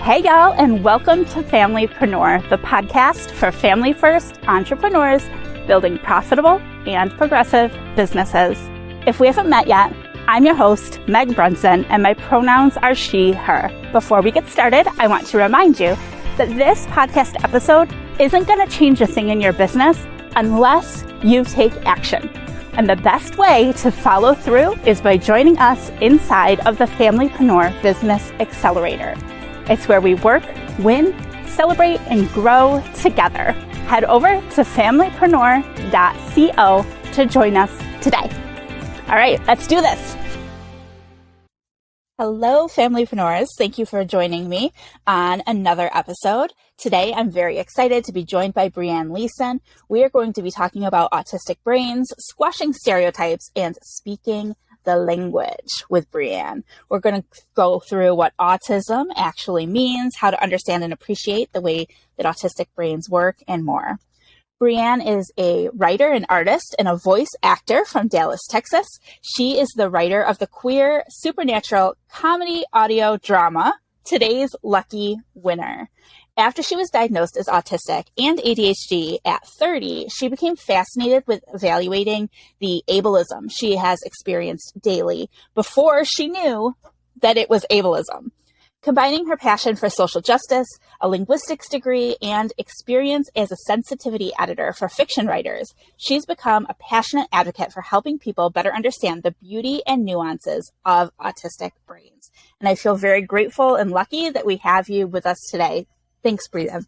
Hey y'all, and welcome to Familypreneur, the podcast for family-first entrepreneurs building profitable and progressive businesses. If we haven't met yet, I'm your host, Meg Brunson, and my pronouns are she, her. Before we get started, I want to remind you that this podcast episode isn't going to change a thing in your business unless you take action. And the best way to follow through is by joining us inside of the Familypreneur Business Accelerator. It's where we work, win, celebrate, and grow together. Head over to familypreneur.co to join us today. All right, let's do this. Hello, Familypreneurs. Thank you for joining me on another episode. Today, I'm very excited to be joined by Brianne Leeson. We are going to be talking about autistic brains, squashing stereotypes, and speaking the language with Brianne. We're going to go through what autism actually means, how to understand and appreciate the way that autistic brains work, and more. Brianne is a writer and artist and a voice actor from Dallas, Texas. She is the writer of the queer supernatural comedy audio drama, Today's Lucky Winner. After she was diagnosed as autistic and ADHD at 30, she became fascinated with evaluating the ableism she has experienced daily before she knew that it was ableism. Combining her passion for social justice, a linguistics degree, and experience as a sensitivity editor for fiction writers, she's become a passionate advocate for helping people better understand the beauty and nuances of autistic brains. And I feel very grateful and lucky that we have you with us today. Thanks, Brianne.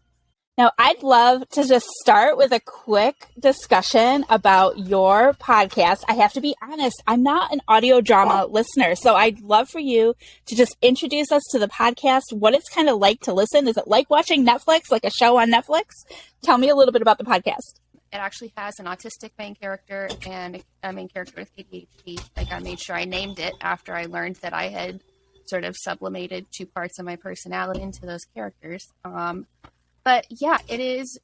Now, I'd love to just start with a quick discussion about your podcast. I have to be honest, I'm not an audio drama listener, so I'd love for you to just introduce us to the podcast, what it's kind of like to listen. Is it like watching Netflix, like a show on Netflix? Tell me a little bit about the podcast. It actually has an autistic main character and a main character with ADHD. Like, I made sure I named it after I learned that I had sort of sublimated two parts of my personality into those characters. But yeah, it is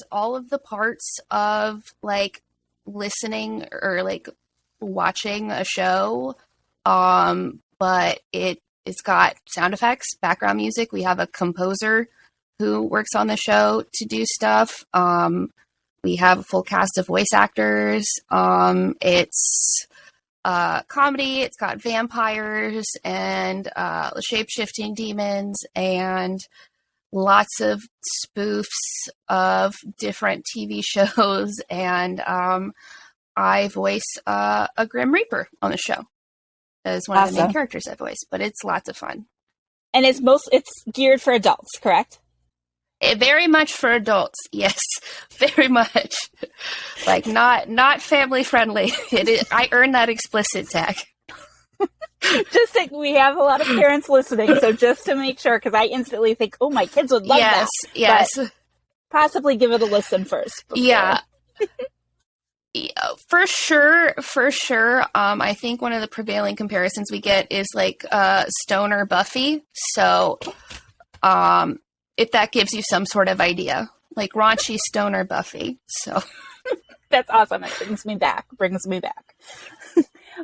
all of the parts of like listening or like watching a show. But it's got sound effects, background music. We have a composer who works on the show to do stuff. We have a full cast of voice actors. It's comedy. It's got vampires and shape-shifting demons and lots of spoofs of different TV shows. And I voice a Grim Reaper on the show as one of the main characters I voice, but it's lots of fun. And it's geared for adults, correct? Very much for adults, yes, very much. Like not family friendly. It is. I earned that explicit tag. We have a lot of parents listening, so just to make sure, because I instantly think, oh, my kids would love that. Yes. But possibly give it a listen first. Before. Yeah. For sure. I think one of the prevailing comparisons we get is like Stoner Buffy. So, if that gives you some sort of idea, like raunchy Stoner Buffy. So that's awesome. It brings me back.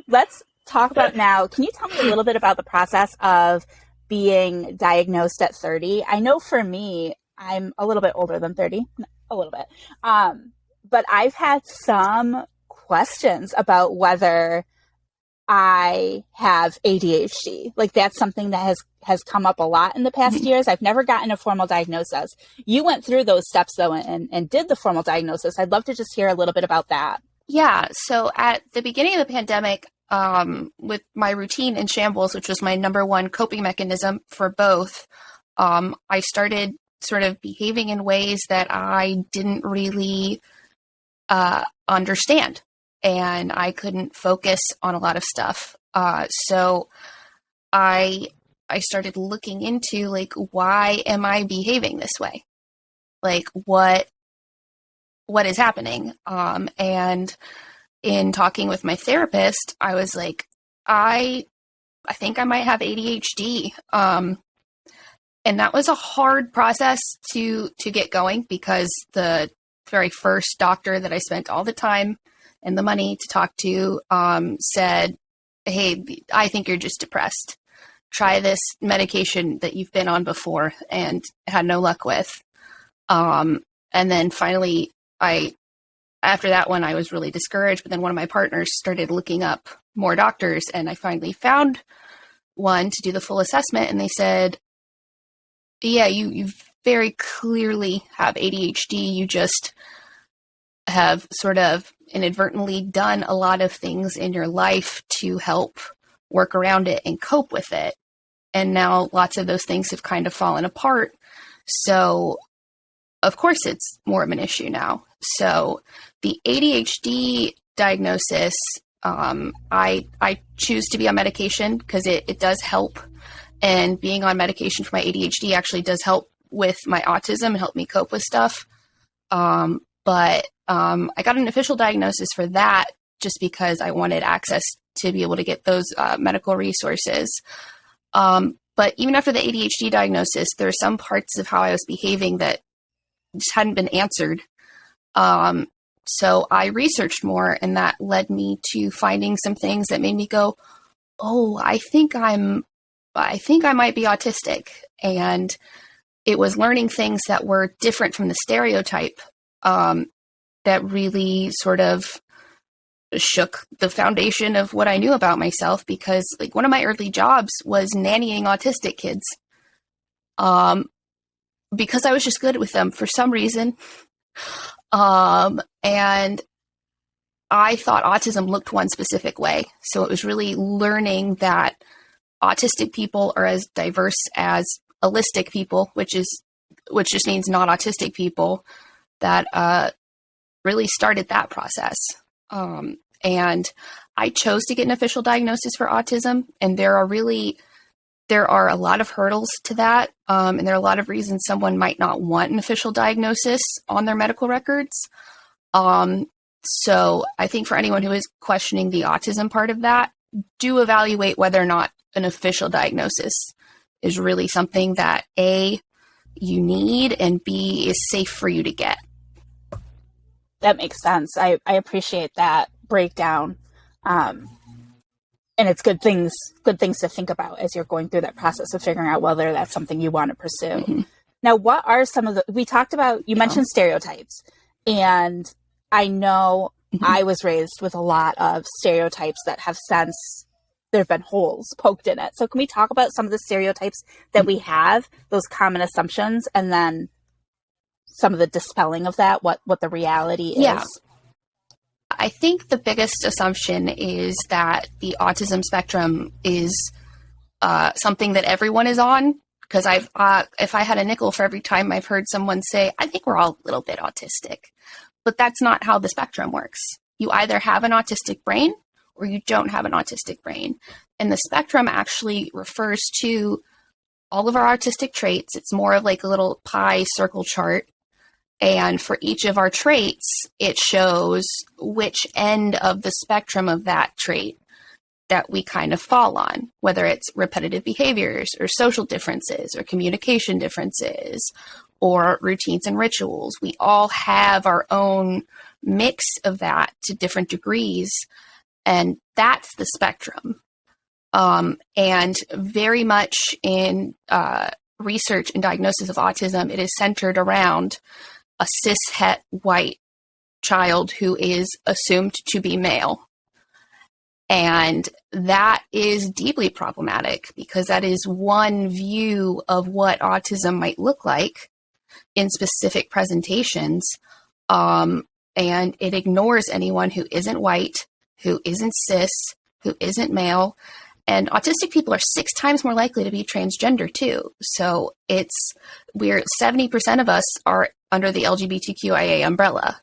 Let's talk about now. Can you tell me a little bit about the process of being diagnosed at 30? I know for me, I'm a little bit older than 30, a little bit. But I've had some questions about whether I have ADHD. Like that's something that has come up a lot in the past years. I've never gotten a formal diagnosis. You went through those steps though and did the formal diagnosis. I'd love to just hear a little bit about that. Yeah. So at the beginning of the pandemic, with my routine in shambles, which was my number one coping mechanism for both, I started sort of behaving in ways that I didn't really understand. And I couldn't focus on a lot of stuff. So I started looking into like, why am I behaving this way? Like what is happening? And in talking with my therapist, I was like, I think I might have ADHD. And that was a hard process to get going because the very first doctor that I spent all the time and the money to talk to said, hey, I think you're just depressed. try this medication that you've been on before and had no luck with. And then finally, after that one, I was really discouraged, but then one of my partners started looking up more doctors, and I finally found one to do the full assessment, and they said, yeah, you very clearly have ADHD. You just have sort of inadvertently done a lot of things in your life to help work around it and cope with it. And now lots of those things have kind of fallen apart. So of course it's more of an issue now. So the ADHD diagnosis, I choose to be on medication because it does help. And being on medication for my ADHD actually does help with my autism and help me cope with stuff. But I got an official diagnosis for that just because I wanted access to be able to get those medical resources. But even after the ADHD diagnosis, there are some parts of how I was behaving that just hadn't been answered. So I researched more, and that led me to finding some things that made me go, oh, I think I might be autistic. And it was learning things that were different from the stereotype that really sort of shook the foundation of what I knew about myself, because like one of my early jobs was nannying autistic kids because I was just good with them for some reason. And I thought autism looked one specific way. So it was really learning that autistic people are as diverse as allistic people, which just means not autistic people, that really started that process. And I chose to get an official diagnosis for autism, and there are a lot of hurdles to that. And there are a lot of reasons someone might not want an official diagnosis on their medical records. So I think for anyone who is questioning the autism part of that, do evaluate whether or not an official diagnosis is really something that A, you need, and B, is safe for you to get. That makes sense. I appreciate that breakdown. And it's good things to think about as you're going through that process of figuring out whether that's something you want to pursue. Mm-hmm. Now, what are some of we talked about, you mentioned stereotypes, and I know I was raised with a lot of stereotypes that have since, there have been holes poked in it. So can we talk about some of the stereotypes that we have, those common assumptions, and then some of the dispelling of that, what the reality is? Yeah. I think the biggest assumption is that the autism spectrum is something that everyone is on. Because if I had a nickel for every time I've heard someone say, I think we're all a little bit autistic. But that's not how the spectrum works. You either have an autistic brain or you don't have an autistic brain. And the spectrum actually refers to all of our autistic traits. It's more of like a little pie circle chart. And for each of our traits, it shows which end of the spectrum of that trait that we kind of fall on, whether it's repetitive behaviors or social differences or communication differences or routines and rituals. We all have our own mix of that to different degrees, and that's the spectrum. And very much in research and diagnosis of autism, it is centered around a cis-het white child who is assumed to be male. And that is deeply problematic because that is one view of what autism might look like in specific presentations. And it ignores anyone who isn't white, who isn't cis, who isn't male. And autistic people are 6 times more likely to be transgender too. So we're 70% of us are under the LGBTQIA umbrella.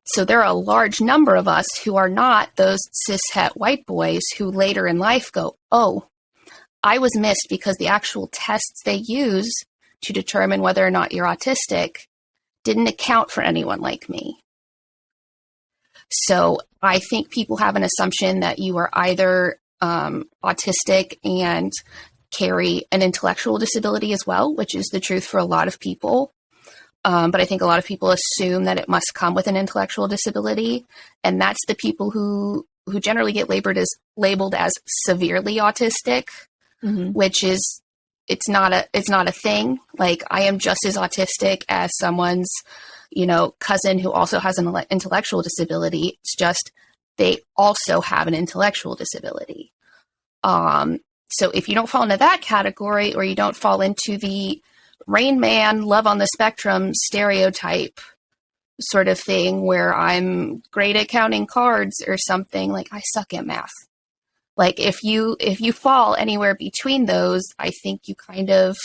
So there are a large number of us who are not those cis-het white boys who later in life go, oh, I was missed because the actual tests they use to determine whether or not you're autistic didn't account for anyone like me. So I think people have an assumption that you are either autistic and carry an intellectual disability as well, which is the truth for a lot of people. But I think a lot of people assume that it must come with an intellectual disability. And that's the people who who generally get labeled as severely autistic, which is, it's not a thing. Like, I am just as autistic as someone's, cousin who also has an intellectual disability. It's just they also have an intellectual disability. So if you don't fall into that category, or you don't fall into the Rain Man, Love on the Spectrum stereotype sort of thing, where I'm great at counting cards or something, like, I suck at math. Like, if you fall anywhere between those, I think you kind of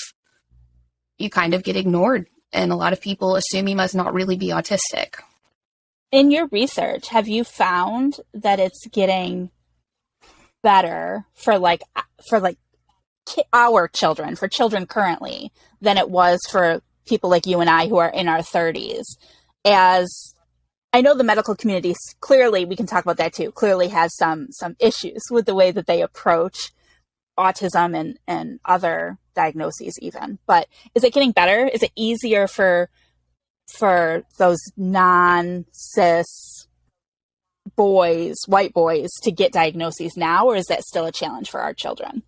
get ignored, and a lot of people assume you must not really be autistic. In your research, have you found that it's getting better for our children, for children currently, than it was for people like you and I who are in our 30s? As I know, the medical community, clearly, we can talk about that too, clearly has some issues with the way that they approach autism and other diagnoses even. But is it getting better? Is it easier for those non-cis boys, white boys, to get diagnoses now, or is that still a challenge for our children?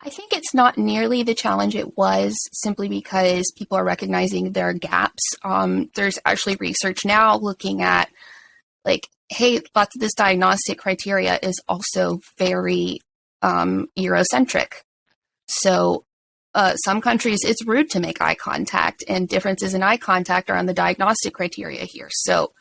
I think it's not nearly the challenge it was, simply because people are recognizing their gaps. There's actually research now looking at, like, hey, lots of this diagnostic criteria is also very Eurocentric. So some countries, it's rude to make eye contact, and differences in eye contact are on the diagnostic criteria here. So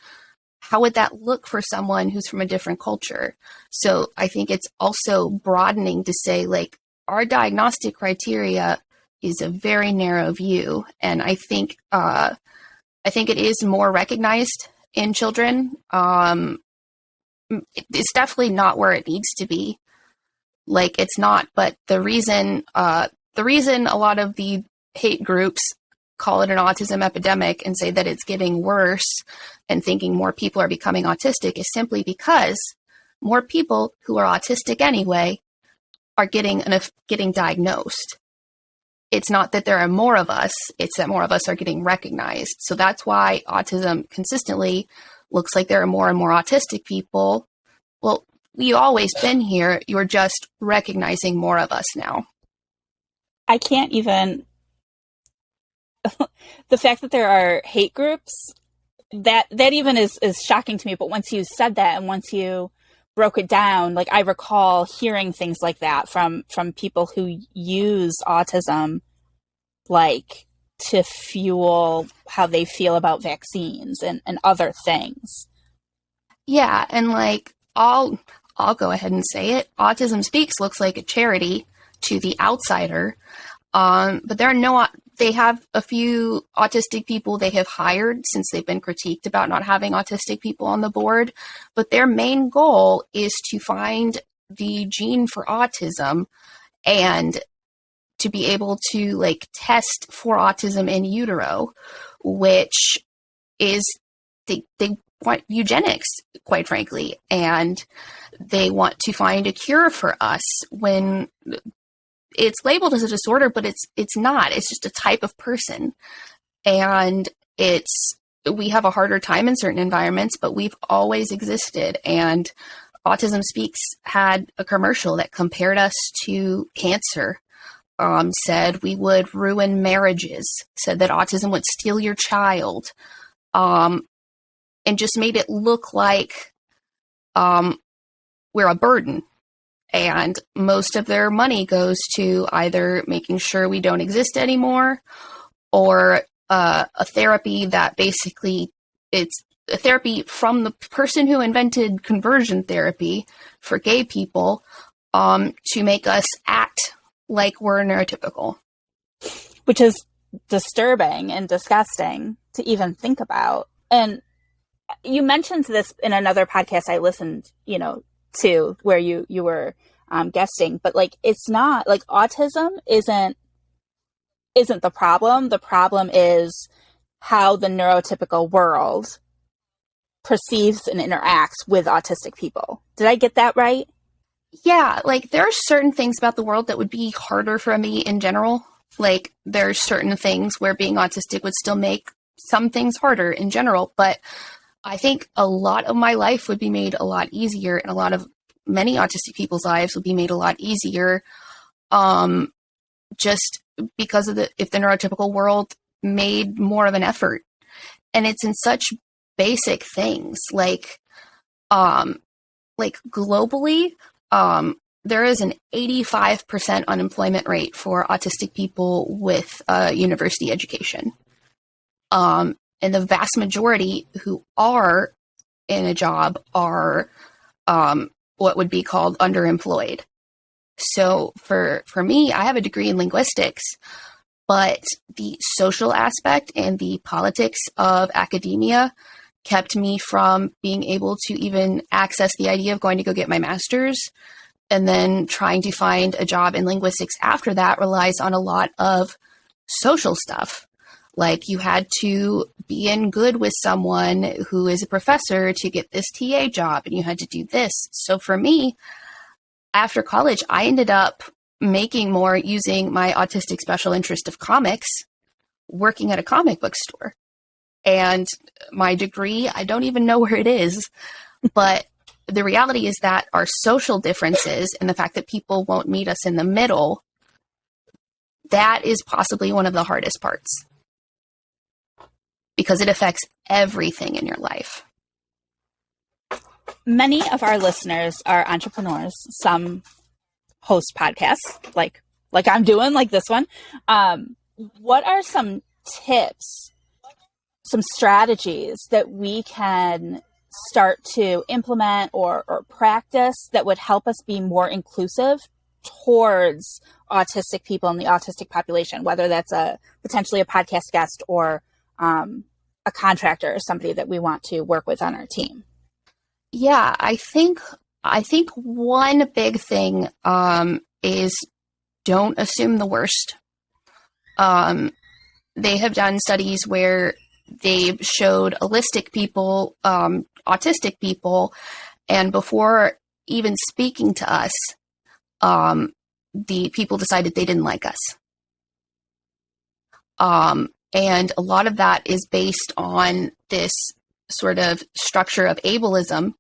how would that look for someone who's from a different culture? So I think it's also broadening to say, like, our diagnostic criteria is a very narrow view, and I think it is more recognized in children. It's definitely not where it needs to be. Like, it's not, but the reason a lot of the hate groups call it an autism epidemic and say that it's getting worse and thinking more people are becoming autistic is simply because more people who are autistic anyway are getting diagnosed. It's not that there are more of us, it's that more of us are getting recognized. So that's why autism consistently looks like there are more and more autistic people. Well, we've always been here, you're just recognizing more of us now. I can't even... the fact that there are hate groups, that even is shocking to me. But once you said that, and once you broke it down, like, I recall hearing things like that from people who use autism, like, to fuel how they feel about vaccines and other things. Yeah, and, like, I'll go ahead and say it. Autism Speaks looks like a charity to the outsider, but they have a few autistic people they have hired since they've been critiqued about not having autistic people on the board. But their main goal is to find the gene for autism and to be able to, like, test for autism in utero, which is, they want eugenics, quite frankly, and they want to find a cure for us when it's labeled as a disorder, but it's not. It's just a type of person. And we have a harder time in certain environments, but we've always existed. And Autism Speaks had a commercial that compared us to cancer, said we would ruin marriages, said that autism would steal your child, and just made it look like we're a burden. And most of their money goes to either making sure we don't exist anymore, or a therapy that basically, it's a therapy from the person who invented conversion therapy for gay people, to make us act like we're neurotypical. Which is disturbing and disgusting to even think about. And you mentioned this in another podcast I listened, to, where you were guesting, but, like, it's not, like, autism isn't the problem. The problem is how the neurotypical world perceives and interacts with autistic people. Did I get that right? Yeah, like, there are certain things about the world that would be harder for me in general. Like, there's certain things where being autistic would still make some things harder in general, but I think a lot of my life would be made a lot easier, and a lot of many autistic people's lives would be made a lot easier, just because of if the neurotypical world made more of an effort. And it's in such basic things like globally, there is an 85% unemployment rate for autistic people with a university education. And the vast majority who are in a job are what would be called underemployed. So for me, I have a degree in linguistics, but the social aspect and the politics of academia kept me from being able to even access the idea of going to go get my master's. And then trying to find a job in linguistics after that relies on a lot of social stuff. Like you had to be in good with someone who is a professor to get this TA job, and you had to do this. So for me, after college, I ended up making more using my autistic special interest of comics, working at a comic book store. And my degree, I don't even know where it is, but the reality is that our social differences and the fact that people won't meet us in the middle, that is possibly one of the hardest parts because it affects everything in your life. Many of our listeners are entrepreneurs. Some host podcasts like I'm doing, like this one. What are some tips, some strategies that we can start to implement or practice that would help us be more inclusive towards autistic people in the autistic population, whether that's potentially a podcast guest or a contractor or somebody that we want to work with on our team? Yeah, I think one big thing is don't assume the worst. They have done studies where they've showed autistic people, and before even speaking to us, the people decided they didn't like us. And a lot of that is based on this sort of structure of ableism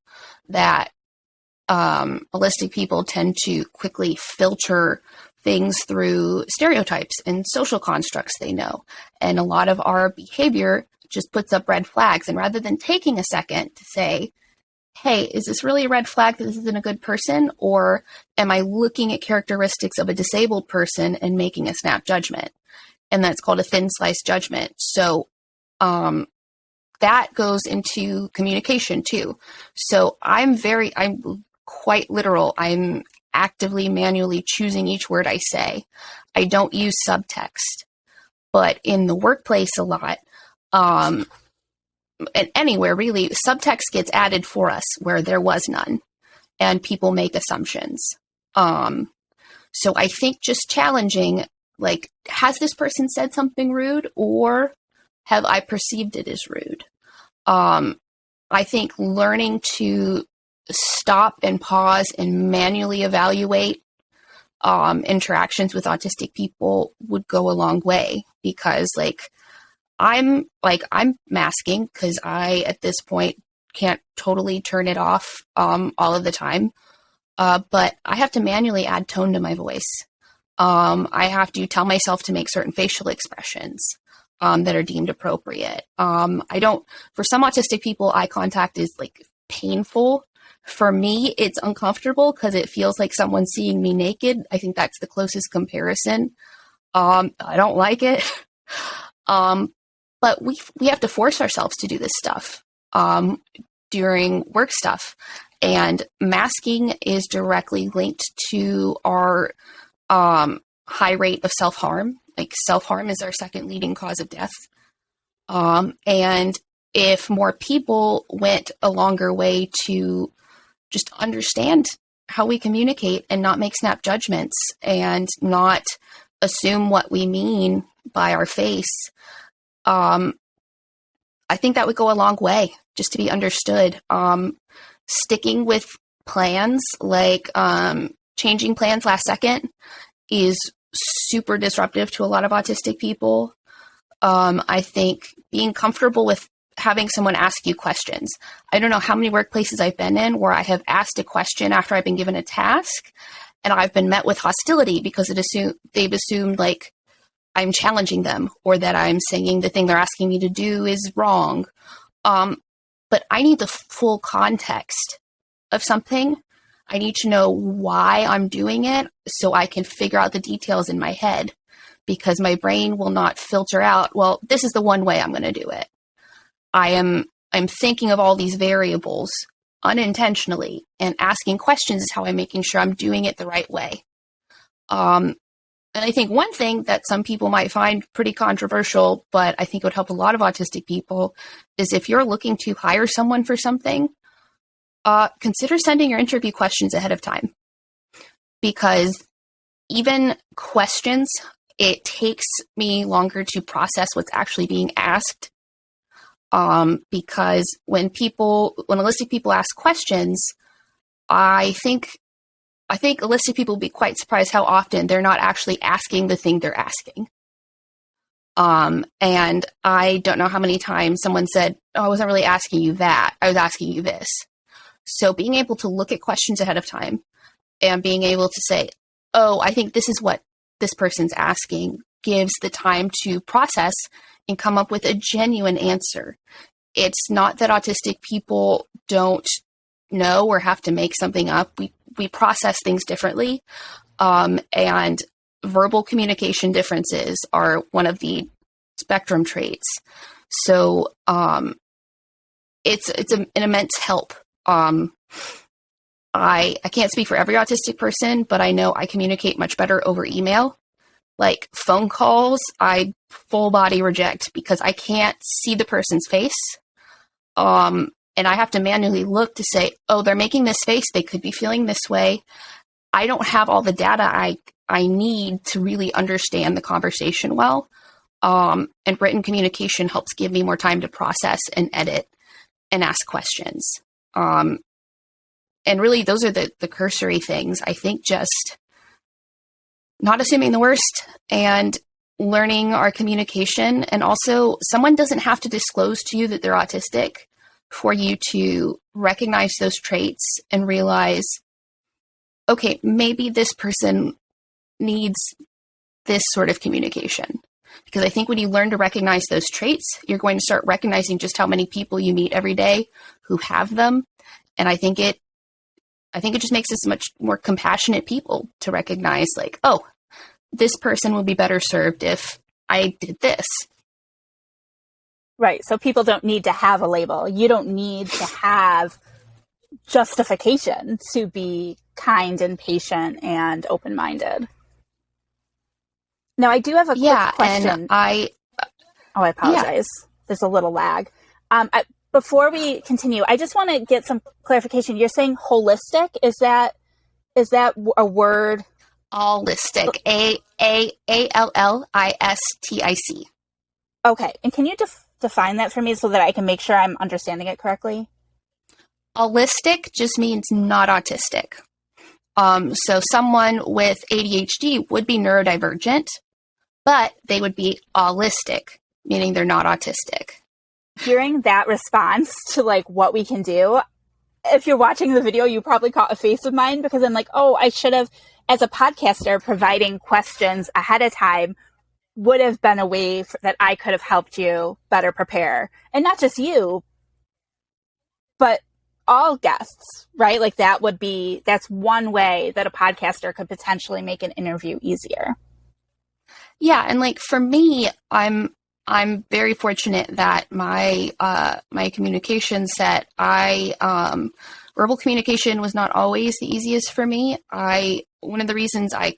that autistic people tend to quickly filter things through stereotypes and social constructs they know. And a lot of our behavior just puts up red flags. And rather than taking a second to say, hey, is this really a red flag that this isn't a good person? Or am I looking at characteristics of a disabled person and making a snap judgment? And that's called a thin slice judgment. So that goes into communication too. So I'm quite literal. I'm actively, manually choosing each word I say. I don't use subtext, but in the workplace a lot, and anywhere really, subtext gets added for us where there was none, and people make assumptions. So I think just challenging, like, has this person said something rude, or have I perceived it as rude? I think learning to stop and pause and manually evaluate interactions with autistic people would go a long way, because I'm masking because I, at this point, can't totally turn it off all of the time. But I have to manually add tone to my voice. I have to tell myself to make certain facial expressions that are deemed appropriate. For some autistic people, eye contact is painful. For me, it's uncomfortable because it feels like someone's seeing me naked. I think that's the closest comparison. I don't like it. But we have to force ourselves to do this stuff during work stuff. And masking is directly linked to our high rate of self-harm. Self-harm is our second leading cause of death. And if more people went a longer way to just understand how we communicate and not make snap judgments and not assume what we mean by our face, I think that would go a long way just to be understood. Sticking with plans, changing plans last second, is super disruptive to a lot of autistic people. I think being comfortable with having someone ask you questions. I don't know how many workplaces I've been in where I have asked a question after I've been given a task, and I've been met with hostility because they've assumed like I'm challenging them, or that I'm saying the thing they're asking me to do is wrong. But I need the full context of something. I need to know why I'm doing it so I can figure out the details in my head, because my brain will not filter out, well, this is the one way I'm going to do it. I'm thinking of all these variables unintentionally, and asking questions is how I'm making sure I'm doing it the right way. And I think one thing that some people might find pretty controversial, but I think it would help a lot of autistic people, is if you're looking to hire someone for something, consider sending your interview questions ahead of time. Because even questions, it takes me longer to process what's actually being asked. Because when autistic people ask questions, I think autistic people will be quite surprised how often they're not actually asking the thing they're asking. And I don't know how many times someone said, oh, I wasn't really asking you that. I was asking you this. So being able to look at questions ahead of time and being able to say, oh, I think this is what this person's asking, gives the time to process and come up with a genuine answer. It's not that autistic people don't know or have to make something up. We process things differently. And verbal communication differences are one of the spectrum traits. So it's an immense help. I can't speak for every autistic person, but I know I communicate much better over email. Like phone calls, I full body reject because I can't see the person's face. And I have to manually look to say, oh, they're making this face. They could be feeling this way. I don't have all the data I need to really understand the conversation well. And written communication helps give me more time to process and edit and ask questions. And really, those are the cursory things. I think just not assuming the worst and learning our communication. And also, someone doesn't have to disclose to you that they're autistic for you to recognize those traits and realize, okay, maybe this person needs this sort of communication. Because I think when you learn to recognize those traits, you're going to start recognizing just how many people you meet every day who have them. And I think it just makes us much more compassionate people to recognize, like, oh, this person would be better served if I did this. Right. So people don't need to have a label. You don't need to have justification to be kind and patient and open-minded. Now, I do have a quick question. And I apologize. Yeah. There's a little lag. Before we continue, I just want to get some clarification. You're saying holistic. Is that a word? Allistic. ALLISTIC. Okay. And can you define that for me so that I can make sure I'm understanding it correctly? Allistic just means not autistic. So someone with ADHD would be neurodivergent, but they would be allistic, meaning they're not autistic. Hearing that response to like what we can do, if you're watching the video, you probably caught a face of mine because I'm like, oh, I should have, as a podcaster, providing questions ahead of time would have been a way that I could have helped you better prepare. And not just you, but all guests, right? Like that's one way that a podcaster could potentially make an interview easier. Yeah. And like for me, I'm very fortunate that my communication set, verbal communication was not always the easiest for me. One of the reasons I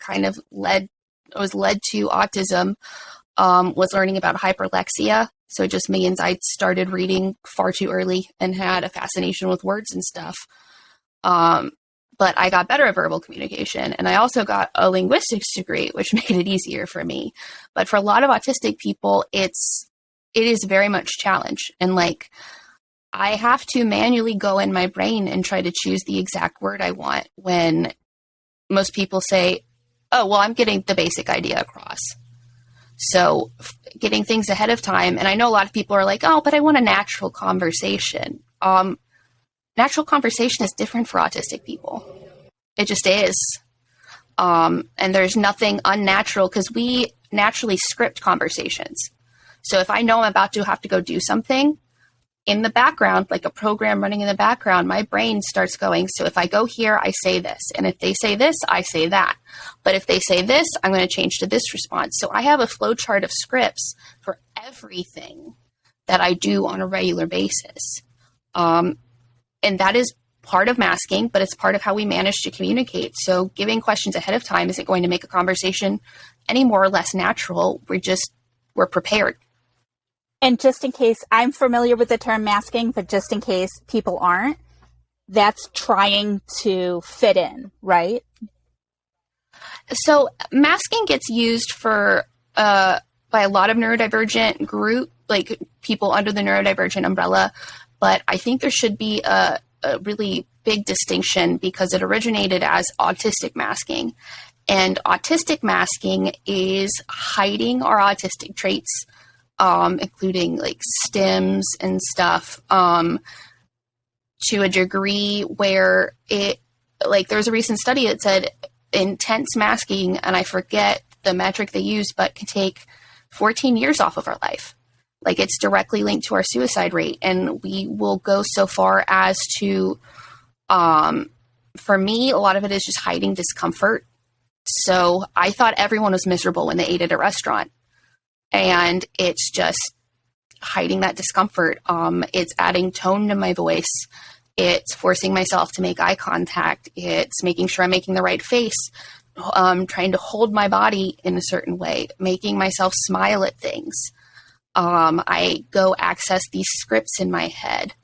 was led to autism, was learning about hyperlexia. So it just means I started reading far too early and had a fascination with words and stuff. But I got better at verbal communication, and I also got a linguistics degree, which made it easier for me. But for a lot of autistic people, it is very much challenge. And like, I have to manually go in my brain and try to choose the exact word I want when most people say, oh, well, I'm getting the basic idea across. So getting things ahead of time. And I know a lot of people are like, oh, but I want a natural conversation. Natural conversation is different for autistic people. It just is. And there's nothing unnatural because we naturally script conversations. So if I know I'm about to have to go do something, in the background, like a program running in the background, my brain starts going, so if I go here, I say this. And if they say this, I say that. But if they say this, I'm going to change to this response. So I have a flow chart of scripts for everything that I do on a regular basis. And that is part of masking, but it's part of how we manage to communicate. So giving questions ahead of time isn't going to make a conversation any more or less natural. We're prepared. And just in case, I'm familiar with the term masking, but just in case people aren't, that's trying to fit in, right? So masking gets used for by a lot of neurodivergent group, like people under the neurodivergent umbrella. But I think there should be a really big distinction because it originated as autistic masking. And autistic masking is hiding our autistic traits, including like stims and stuff, to a degree where there's a recent study that said intense masking, and I forget the metric they used, but can take 14 years off of our life. Like it's directly linked to our suicide rate. And we will go so far as to, for me, a lot of it is just hiding discomfort. So I thought everyone was miserable when they ate at a restaurant. And it's just hiding that discomfort. It's adding tone to my voice. It's forcing myself to make eye contact. It's making sure I'm making the right face, trying to hold my body in a certain way, making myself smile at things. I go access these scripts in my head.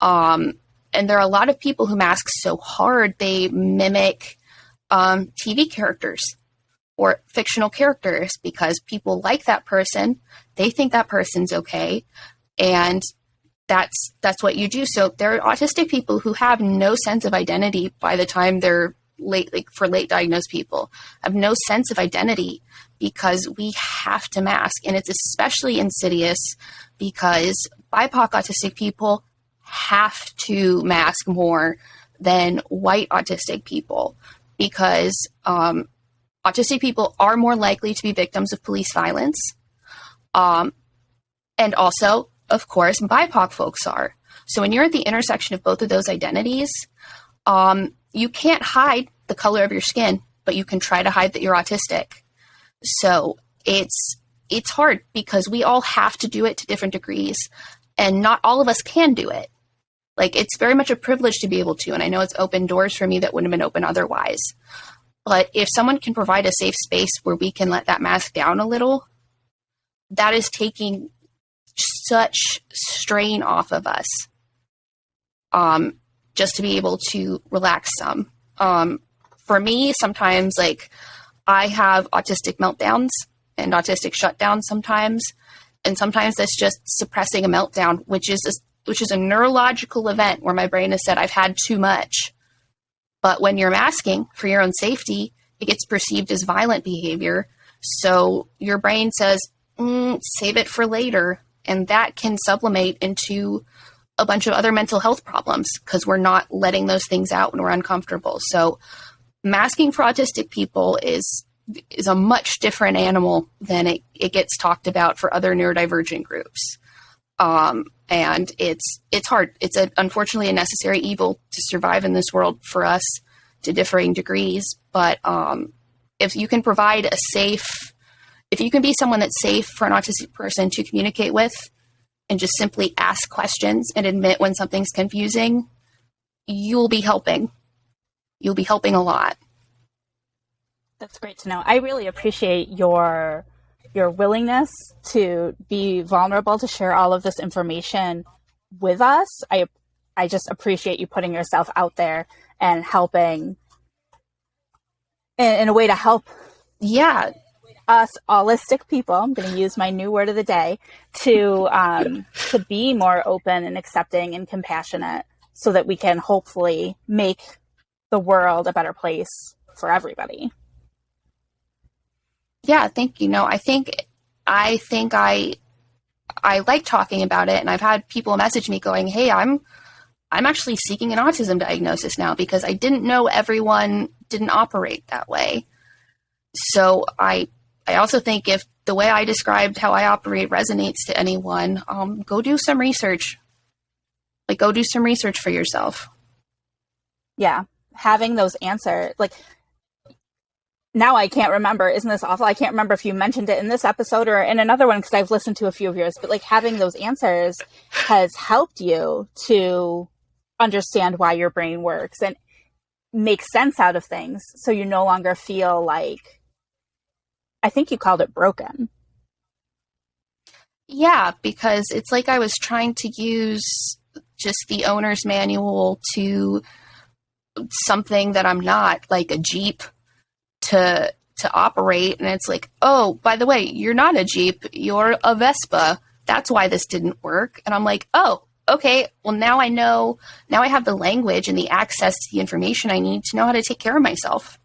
And there are a lot of people who mask so hard, they mimic TV characters or fictional characters because people like that person. They think that person's okay. And that's what you do. So there are autistic people who have no sense of identity by the time they're late, like for late diagnosed people, have no sense of identity because we have to mask. And it's especially insidious because BIPOC autistic people have to mask more than white autistic people because autistic people are more likely to be victims of police violence. And also, of course, BIPOC folks are. So when you're at the intersection of both of those identities, you can't hide the color of your skin, but you can try to hide that you're autistic. So it's hard because we all have to do it to different degrees, and not all of us can do it. Like, it's very much a privilege to be able to, and I know it's opened doors for me that wouldn't have been open otherwise. But if someone can provide a safe space where we can let that mask down a little, that is taking such strain off of us, just to be able to relax some. For me, sometimes, like, I have autistic meltdowns and autistic shutdowns sometimes, and sometimes that's just suppressing a meltdown, which is a neurological event where my brain has said, I've had too much. But when you're masking for your own safety, it gets perceived as violent behavior. So your brain says, save it for later. And that can sublimate into a bunch of other mental health problems because we're not letting those things out when we're uncomfortable. So masking for autistic people is a much different animal than it gets talked about for other neurodivergent groups. And it's hard. It's unfortunately a necessary evil to survive in this world for us to differing degrees. But if you can provide if you can be someone that's safe for an autistic person to communicate with and just simply ask questions and admit when something's confusing, you'll be helping. You'll be helping a lot. That's great to know. I really appreciate your willingness to be vulnerable, to share all of this information with us. I just appreciate you putting yourself out there and helping in a way to help us autistic people. I'm going to use my new word of the day to be more open and accepting and compassionate so that we can hopefully make the world a better place for everybody. Yeah, thank you. No, I think I think I like talking about it, and I've had people message me going, hey, I'm actually seeking an autism diagnosis now because I didn't know everyone didn't operate that way. So I also think if the way I described how I operate resonates to anyone, go do some research. Like, go do some research for yourself. Yeah. Having those answers, like, now I can't remember. Isn't this awful? I can't remember if you mentioned it in this episode or in another one because I've listened to a few of yours, but like having those answers has helped you to understand why your brain works and make sense out of things. So you no longer feel like, I think you called it broken. Yeah, because it's like I was trying to use just the owner's manual to something that I'm not, like a Jeep to operate. And it's like, oh, by the way, you're not a Jeep, you're a Vespa. That's why this didn't work. And I'm like, oh, okay, well, now I know, now I have the language and the access to the information I need to know how to take care of myself.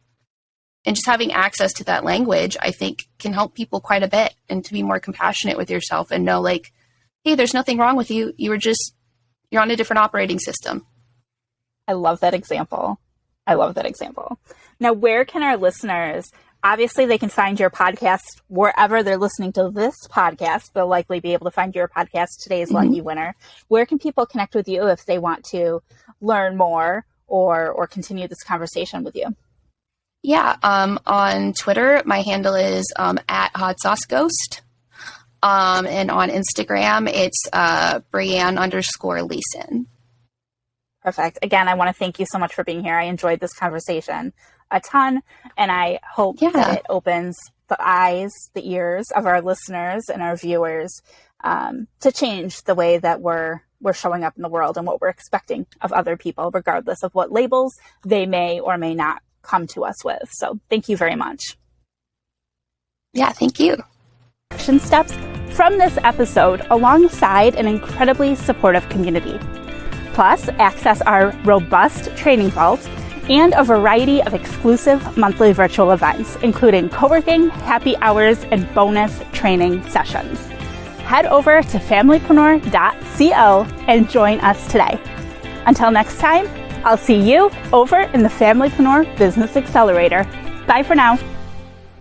And just having access to that language, I think, can help people quite a bit, and to be more compassionate with yourself and know, like, hey, there's nothing wrong with you. You're on a different operating system. I love that example. Now, where can our listeners, obviously they can find your podcast wherever they're listening to this podcast. They'll likely be able to find your podcast, Today's Lucky Winner. Where can people connect with you if they want to learn more or continue this conversation with you? Yeah, on Twitter, my handle is at Hot Sauce Ghost. And on Instagram, it's Brianne_Leeson. Perfect. Again, I want to thank you so much for being here. I enjoyed this conversation a ton, and I hope that it opens the eyes, the ears of our listeners and our viewers to change the way that we're showing up in the world and what we're expecting of other people, regardless of what labels they may or may not come to us with. So thank you very much. Yeah, thank you. Action steps from this episode alongside an incredibly supportive community. Plus, access our robust training vault and a variety of exclusive monthly virtual events, including co-working, happy hours, and bonus training sessions. Head over to familypreneur.co and join us today. Until next time, I'll see you over in the Familypreneur Business Accelerator. Bye for now.